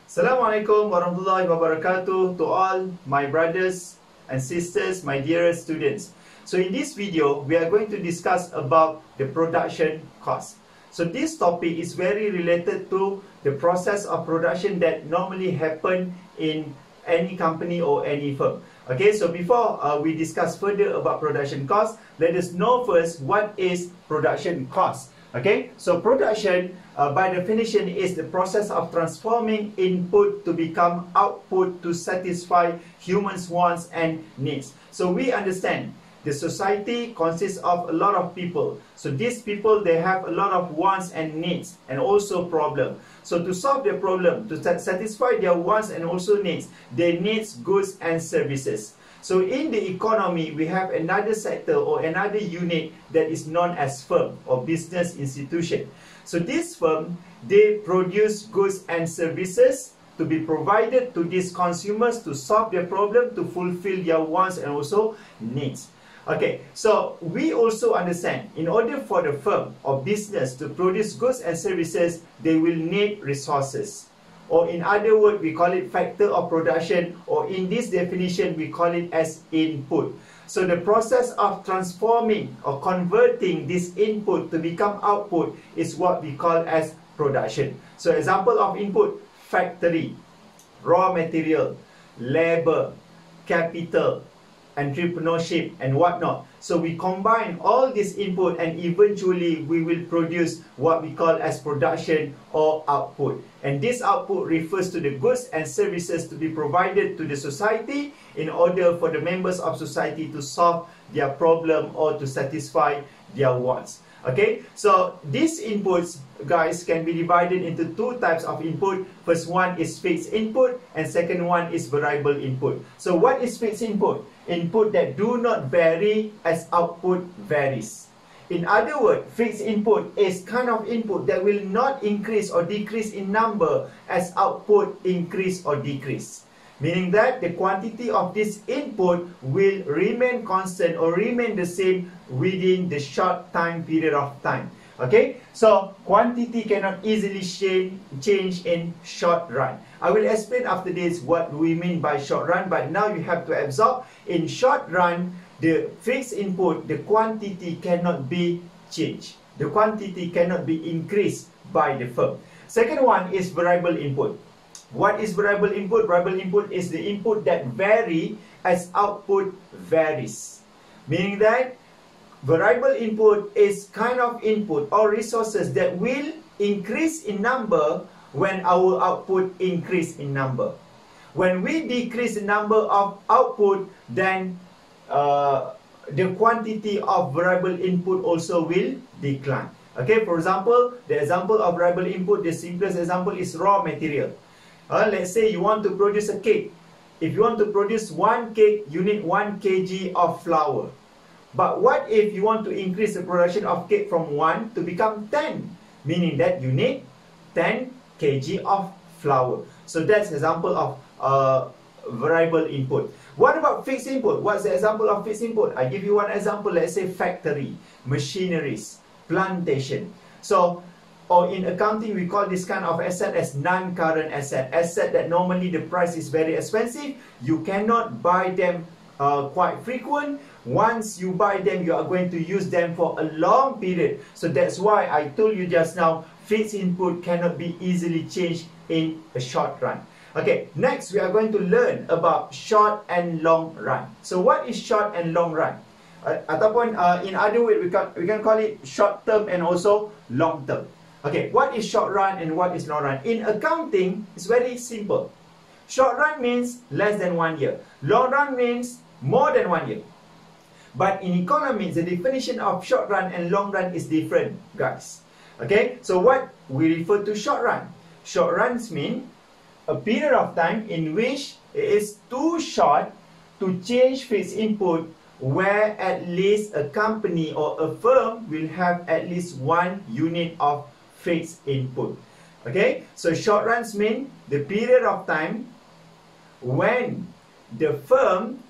Assalamualaikum warahmatullahi wabarakatuh to all my brothers and sisters, my dearest students. So in this video, we are going to discuss about the production cost. So this topic is very related to the process of production that normally happen in any company or any firm. Okay, so before we discuss further about production cost, let us know first what is production cost. Okay, so production by definition is the process of transforming input to become output to satisfy humans' wants and needs. So we understand the society consists of a lot of people. So these people, they have a lot of wants and needs and also problem. So to solve their problem, to satisfy their wants and also needs, they need goods and services. So in the economy, we have another sector or another unit that is known as firm or business institution. So this firm, they produce goods and services to be provided to these consumers to solve their problem, to fulfill their wants and also needs. Okay, so we also understand in order for the firm or business to produce goods and services, they will need resources. Or in other words, we call it factor of production, or in this definition, we call it as input. So the process of transforming or converting this input to become output is what we call as production. So example of input: factory, raw material, labor, capital, entrepreneurship and whatnot. So we combine all this input and eventually we will produce what we call as production or output. And this output refers to the goods and services to be provided to the society in order for the members of society to solve their problem or to satisfy their wants. Okay, so these inputs, guys, can be divided into two types of input. First one is fixed input and second one is variable input. So what is fixed input? Input that do not vary as output varies. In other words, fixed input is kind of input that will not increase or decrease in number as output increase or decrease. Meaning that the quantity of this input will remain constant or remain the same within the short time period of time. Okay, so quantity cannot easily change in short run. I will explain after this what we mean by short run, but now you have to absorb in short run, the fixed input, the quantity cannot be changed. The quantity cannot be increased by the firm. Second one is variable input. What is variable input? Variable input is the input that vary as output varies. Meaning that variable input is kind of input or resources that will increase in number when our output increase in number. When we decrease the number of output, then the quantity of variable input also will decline. Okay, for example, the example of variable input, the simplest example is raw material. Let's say you want to produce a cake. If you want to produce one cake, you need 1 kg of flour. But what if you want to increase the production of cake from 1 to become 10? Meaning that you need 10 kg of flour. So that's example of variable input. What about fixed input? What's the example of fixed input? I give you one example. Let's say factory, machineries, plantation. So, or in accounting, we call this kind of asset as non-current asset. Asset that normally the price is very expensive. You cannot buy them quite frequent. Once you buy them, you are going to use them for a long period. So that's why I told you just now, fixed input cannot be easily changed in a short run. Okay, next we are going to learn about short and long run. So what is short and long run? Ataupun in other words, we can call it short term and also long term. Okay, what is short run and what is long run? In accounting, it's very simple. Short run means less than 1 year. Long run means more than 1 year. But in economics, the definition of short run and long run is different, guys. Okay, so what we refer to short run? Short runs mean a period of time in which it is too short to change fixed input, where at least a company or a firm will have at least 1 unit of fixed input. Okay, so short runs mean the period of time when the firm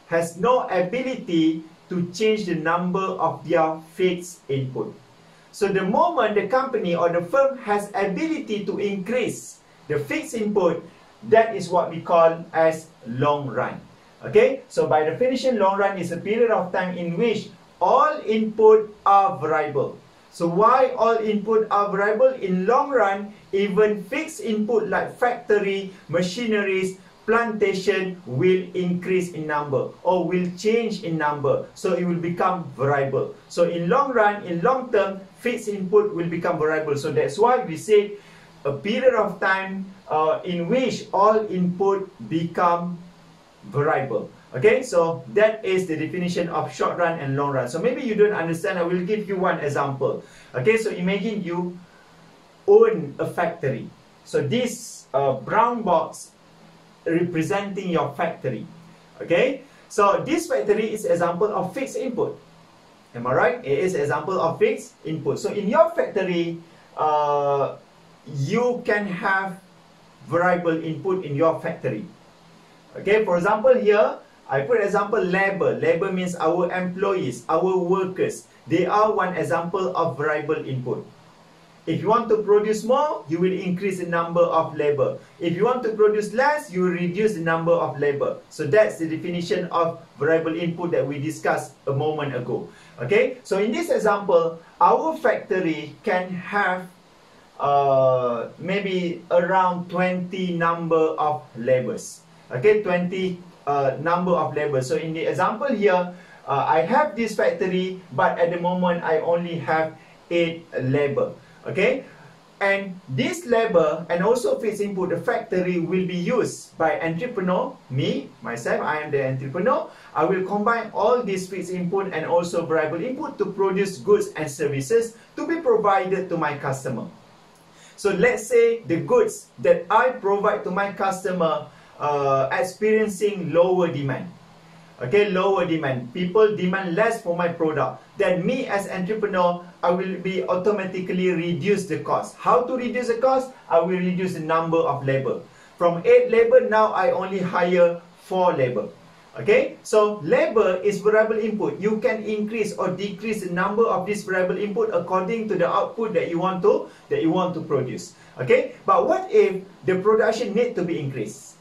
has no ability to change the number of their fixed input. So the moment the company or the firm has ability to increase the fixed input, that is what we call as long run. Okay, so by definition, long run is a period of time in which all input are variable. So why all input are variable? In long run, even fixed input like factory, machineries, plantation will increase in number or will change in number. So it will become variable. So in long run, in long term, fixed input will become variable. So that's why we say a period of time in which all input become variable. Okay, so that is the definition of short run and long run. So maybe you don't understand. I will give you one example. Okay, so imagine you own a factory. So this brown box representing your factory. Okay, so this factory is example of fixed input. Am I right? It is example of fixed input. So in your factory, you can have variable input in your factory. Okay, for example here, I put example labor. Labor means our employees, our workers. They are one example of variable input. If you want to produce more, you will increase the number of labor. If you want to produce less, you will reduce the number of labor. So that's the definition of variable input that we discussed a moment ago. Okay, so in this example, our factory can have maybe around 20 number of labors. Okay, 20 number of labor. So in the example here, I have this factory, but at the moment I only have 8 labor. Okay, and this labor and also fixed input, the factory will be used by entrepreneur, me, myself, I am the entrepreneur. I will combine all these fixed input and also variable input to produce goods and services to be provided to my customer. So let's say the goods that I provide to my customer experiencing lower demand. Okay, lower demand. People demand less for my product. Then me as entrepreneur, I will be automatically reduce the cost. How to reduce the cost? I will reduce the number of labor. From 8 labor, now I only hire 4 labor. Okay, so labor is variable input. You can increase or decrease the number of this variable input according to the output that you want to produce. Okay, but what if the production need to be increased?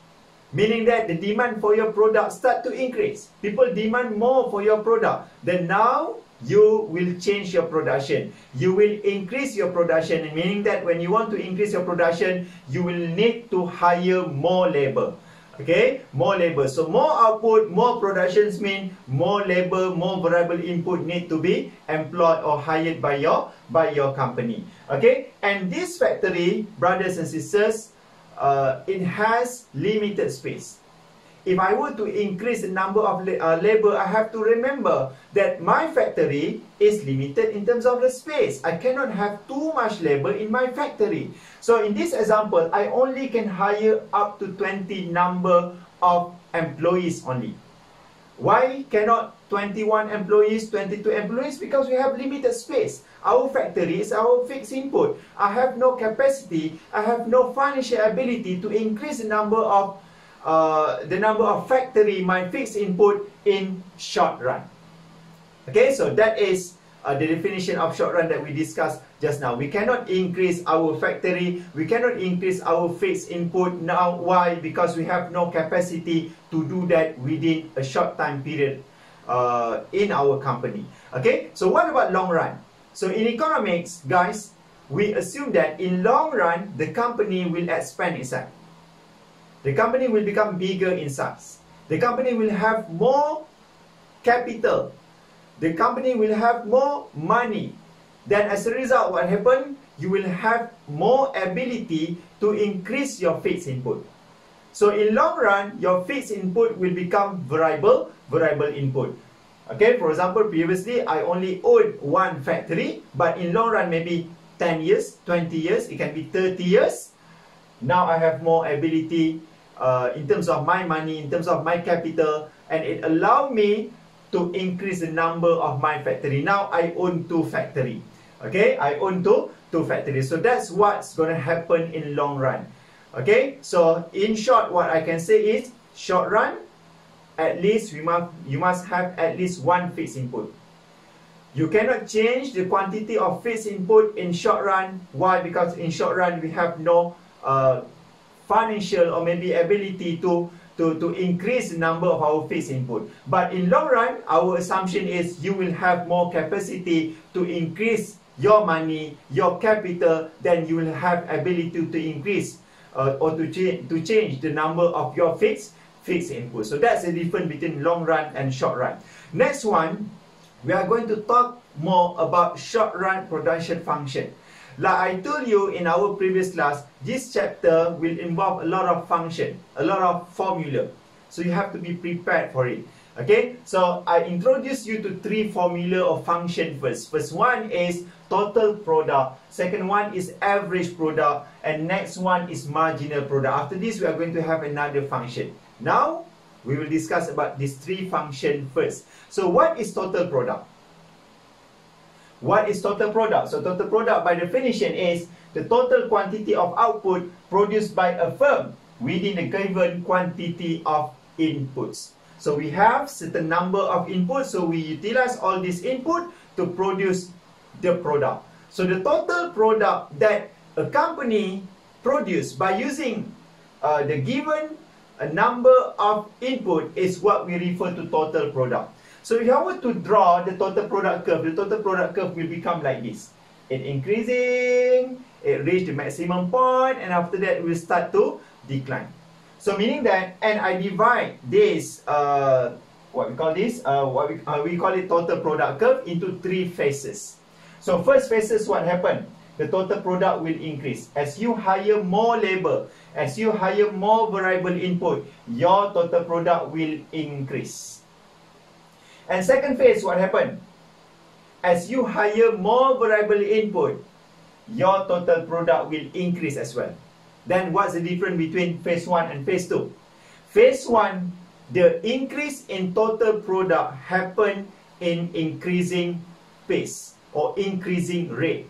Meaning that the demand for your product start to increase. People demand more for your product. Then now you will change your production. You will increase your production. Meaning that when you want to increase your production, you will need to hire more labor. Okay, more labor. So more output, more productions mean more labor, more variable input need to be employed or hired by your company. Okay, and this factory, brothers and sisters, it has limited space. If I were to increase the number of labor, I have to remember that my factory is limited in terms of the space. I cannot have too much labor in my factory. So in this example, I only can hire up to 20 number of employees only. Why cannot 21 employees, 22 employees? Because we have limited space. Our factory is our fixed input. I have no capacity, I have no financial ability to increase the number of factory, my fixed input in short run. Okay, so that is the definition of short run that we discussed just now. We cannot increase our factory, we cannot increase our fixed input now. Why? Because we have no capacity to do that within a short time period in our company. Okay, so what about long run? So in economics, guys, we assume that in long run, the company will expand itself. The company will become bigger in size. The company will have more capital. The company will have more money. Then as a result, what happens? You will have more ability to increase your fixed input. So in long run, your fixed input will become variable input. Okay, for example, previously I only owned one factory, but in long run, maybe 10 years, 20 years, it can be 30 years. Now I have more ability in terms of my money, in terms of my capital, and it allowed me to increase the number of my factory. Now I own 2 factories. Okay, I own two factories. So that's what's going to happen in long run. Okay, so in short, what I can say is short run, at least you must have at least one fixed input. You cannot change the quantity of fixed input in short run. Why? Because in short run we have no financial or maybe ability to increase the number of our fixed input. But in long run, our assumption is you will have more capacity to increase your money, your capital, then you will have ability to increase or to change the number of your fixed input. So that's the difference between long run and short run. Next one, we are going to talk more about short run production function. Like I told you in our previous class, this chapter will involve a lot of function, a lot of formula. So you have to be prepared for it. Okay, so I introduce you to 3 formula of function first. First one is total product. Second one is average product. And next one is marginal product. After this, we are going to have another function. Now, we will discuss about these 3 functions first. So what is total product? What is total product? So total product by definition is the total quantity of output produced by a firm within a given quantity of inputs. So we have certain number of inputs, so we utilize all this input to produce the product. So the total product that a company produce by using the given number of input is what we refer to total product. So if I were to draw the total product curve, the total product curve will become like this. It increasing, it reach the maximum point, and after that it will start to decline. So meaning that, and I divide this, what we call this, we call it total product curve into 3 phases. So first phases, what happened? The total product will increase. As you hire more labor, as you hire more variable input, your total product will increase. And second phase, what happened? As you hire more variable input, your total product will increase as well. Then what's the difference between phase 1 and phase 2? Phase 1, the increase in total product happened in increasing pace or increasing rate.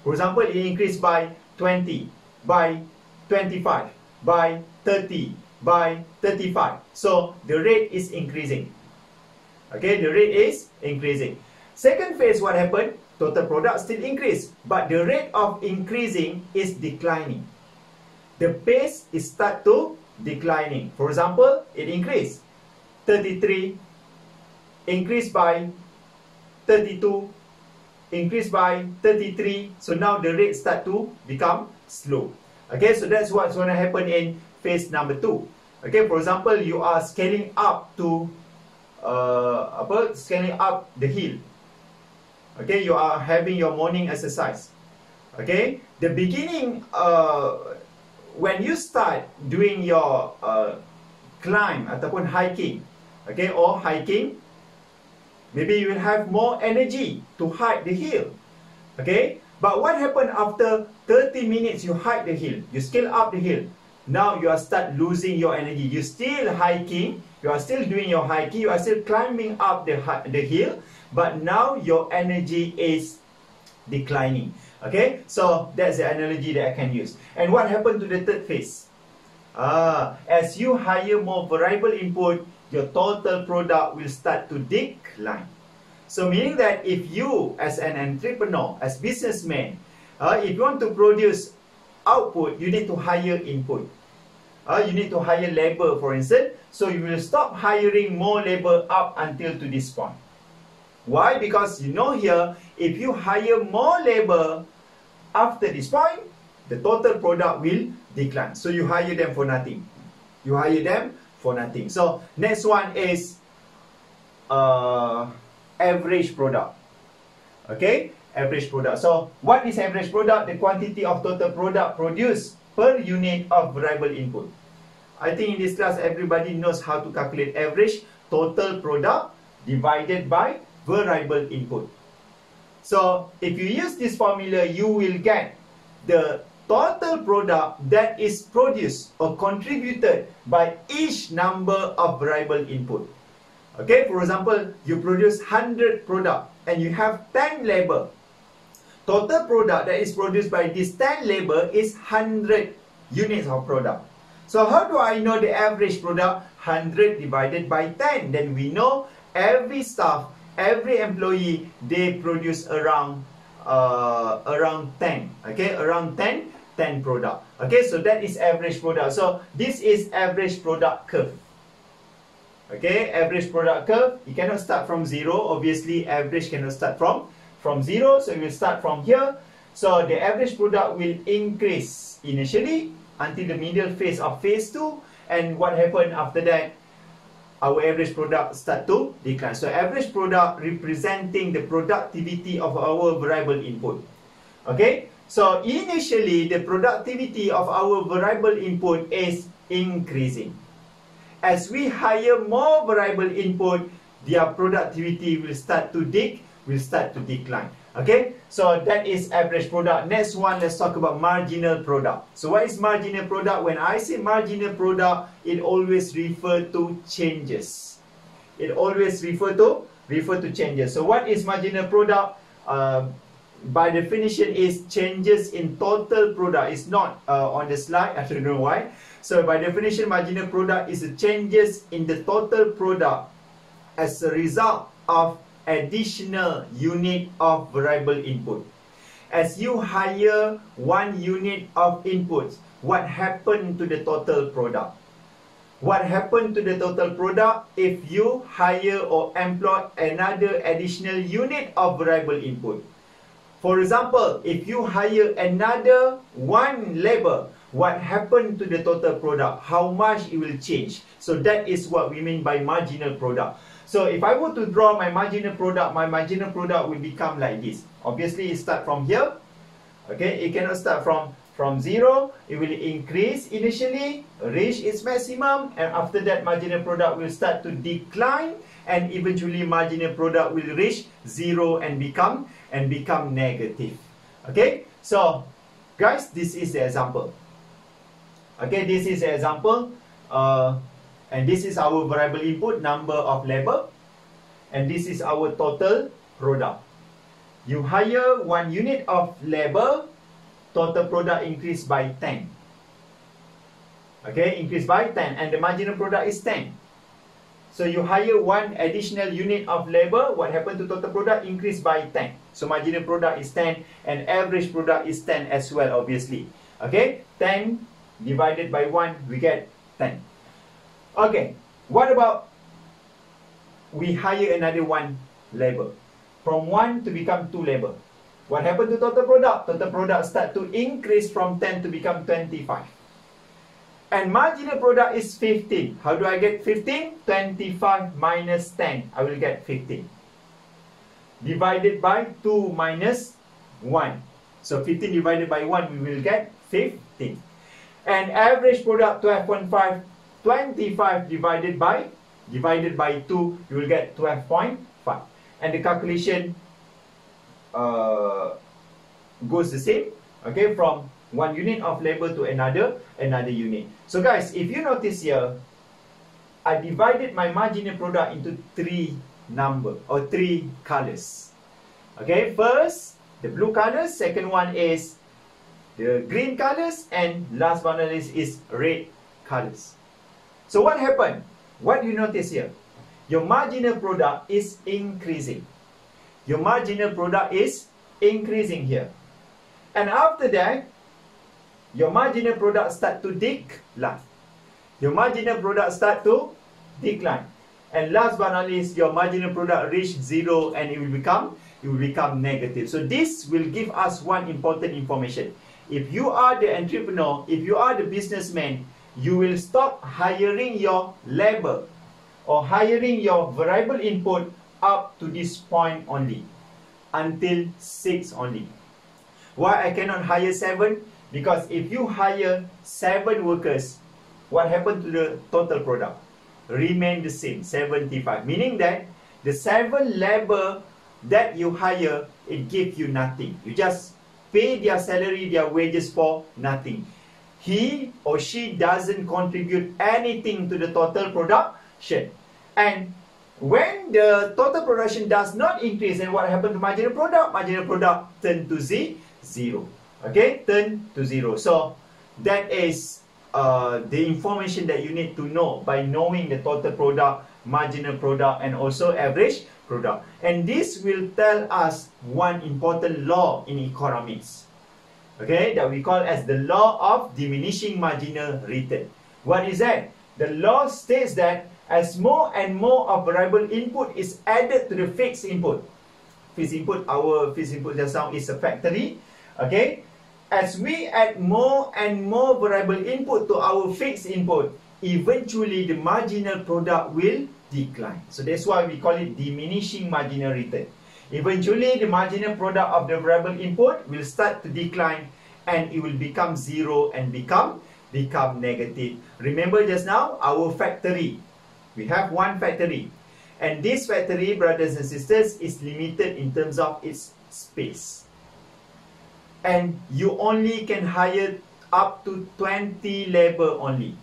For example, it increased by 20, by 25, by 30, by 35. So the rate is increasing. Okay, the rate is increasing. Second phase, what happened? Total product still increase, but the rate of increasing is declining. The pace is start to declining. For example, it increased 33, increased by 32, increased by 33. So now the rate start to become slow. Okay, so that's what's going to happen in phase number 2. Okay, for example, you are scaling up to scaling up the hill. Okay, you are having your morning exercise. Okay, the beginning, when you start doing your climb ataupun hiking, okay, or hiking, maybe you will have more energy to hike the hill. Okay, but what happened after 30 minutes you hike the hill, you scale up the hill, now you are start losing your energy. You still hiking, you are still doing your hiking, you are still climbing up the hill, but now your energy is declining. Okay, so that's the analogy that I can use. And what happened to the third phase? As you hire more variable input, your total product will start to decline. So meaning that if you as an entrepreneur, as businessman, if you want to produce output, you need to hire input. You need to hire labor, for instance. So you will stop hiring more labor up until to this point. Why? Because you know here, if you hire more labor after this point, the total product will decline. So you hire them for nothing. You hire them for nothing. So next one is average product. Okay, average product. So what is average product? The quantity of total product produced per unit of variable input. I think in this class everybody knows how to calculate average total product divided by variable input. So if you use this formula, you will get the total product that is produced or contributed by each number of variable input. Okay, for example, you produce 100 product and you have 10 labor. Total product that is produced by this 10 labor is 100 units of product. So how do I know the average product? 100 divided by 10. Then we know every staff, every employee, they produce around 10. Okay, around 10 product. Okay, so that is average product. So this is average product curve. Okay, average product curve. You cannot start from 0. Obviously, average cannot start from 0. So you will start from here. So the average product will increase initially until the middle phase of phase 2. And what happened after that? Our average product start to decline. So average product representing the productivity of our variable input. Okay, so initially the productivity of our variable input is increasing. As we hire more variable input, their productivity will start to decline. Okay, so that is average product. Next one, let's talk about marginal product. So what is marginal product? When I say marginal product, it always refers to changes. It always refers to changes. So what is marginal product? By definition is changes in total product. It's not on the slide. I don't know why. So by definition, marginal product is the changes in the total product as a result of additional unit of variable input. As you hire 1 unit of inputs, what happened to the total product? What happened to the total product if you hire or employ another additional unit of variable input? For example, if you hire another 1 labor, what happened to the total product? How much it will change? So that is what we mean by marginal product. So if I were to draw my marginal product will become like this. Obviously, it starts from here. Okay, it cannot start from 0. It will increase initially, reach its maximum, and after that, marginal product will start to decline, and eventually, marginal product will reach 0 and become negative. Okay, so guys, this is the example. Okay, this is the example. And this is our variable input, number of labor. And this is our total product. You hire 1 unit of labor, total product increase by 10. Okay, increase by 10. And the marginal product is 10. So you hire 1 additional unit of labor, what happened to total product? Increase by 10. So marginal product is 10 and average product is 10 as well, obviously. Okay, 10 divided by 1, we get 10. Okay, what about we hire another 1 labor? From 1 to become 2 labor. What happened to total product? Total product start to increase from 10 to become 25. And marginal product is 15. How do I get 15? 25 minus 10. I will get 15. Divided by 2 minus 1. So 15 divided by 1, we will get 15. And average product 12.5. 25 divided by 2, you will get 12.5. And the calculation goes the same. Okay, from 1 unit of labor to another unit. So guys, if you notice here, I divided my marginal product into 3 colors. Okay, first the blue colors, second one is the green colors, and last but not least is red colors. So what happened? What do you notice here? Your marginal product is increasing. Your marginal product is increasing here. And after that, your marginal product start to decline. Your marginal product start to decline. And last but not least, your marginal product reach 0 and it will become negative. So this will give us one important information. If you are the entrepreneur, if you are the businessman, you will stop hiring your labor or hiring your variable input up to this point only, until 6 only. Why I cannot hire 7? Because if you hire 7 workers, what happened to the total product? Remain the same, 75. Meaning that the 7 labor that you hire, it gives you nothing. You just pay their salary, their wages for nothing. He or she doesn't contribute anything to the total production. And when the total production does not increase, then what happened to marginal product? Marginal product turn to 0. Okay, turn to 0. So that is the information that you need to know by knowing the total product, marginal product, and also average product. And this will tell us one important law in economics. Okay, that we call as the law of diminishing marginal return. What is that? The law states that as more and more of variable input is added to the fixed input. Our fixed input just now is a factory. Okay, as we add more and more variable input to our fixed input, eventually the marginal product will decline. So that's why we call it diminishing marginal return. Eventually, the marginal product of the variable input will start to decline and it will become zero and become negative. Remember just now, our factory. We have one factory. And this factory, brothers and sisters, is limited in terms of its space. And you only can hire up to 20 labor only.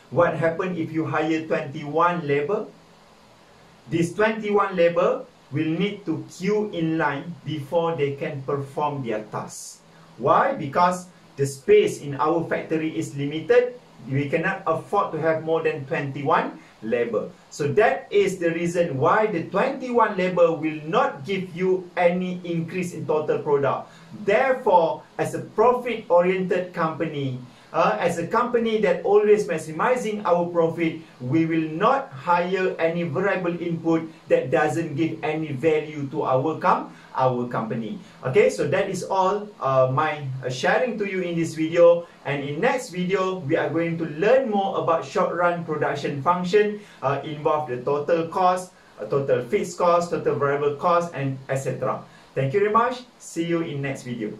What happens if you hire 21 labor? These 21 labor will need to queue in line before they can perform their tasks. Why? Because the space in our factory is limited. We cannot afford to have more than 21 labor. So that is the reason why the 21 labor will not give you any increase in total product. Therefore, as a profit-oriented company, as a company that always maximizing our profit, we will not hire any variable input that doesn't give any value to our company. Okay, so that is all my sharing to you in this video. And in next video, we are going to learn more about short-run production function, involve the total cost, total fixed cost, total variable cost, and etc. Thank you very much. See you in next video.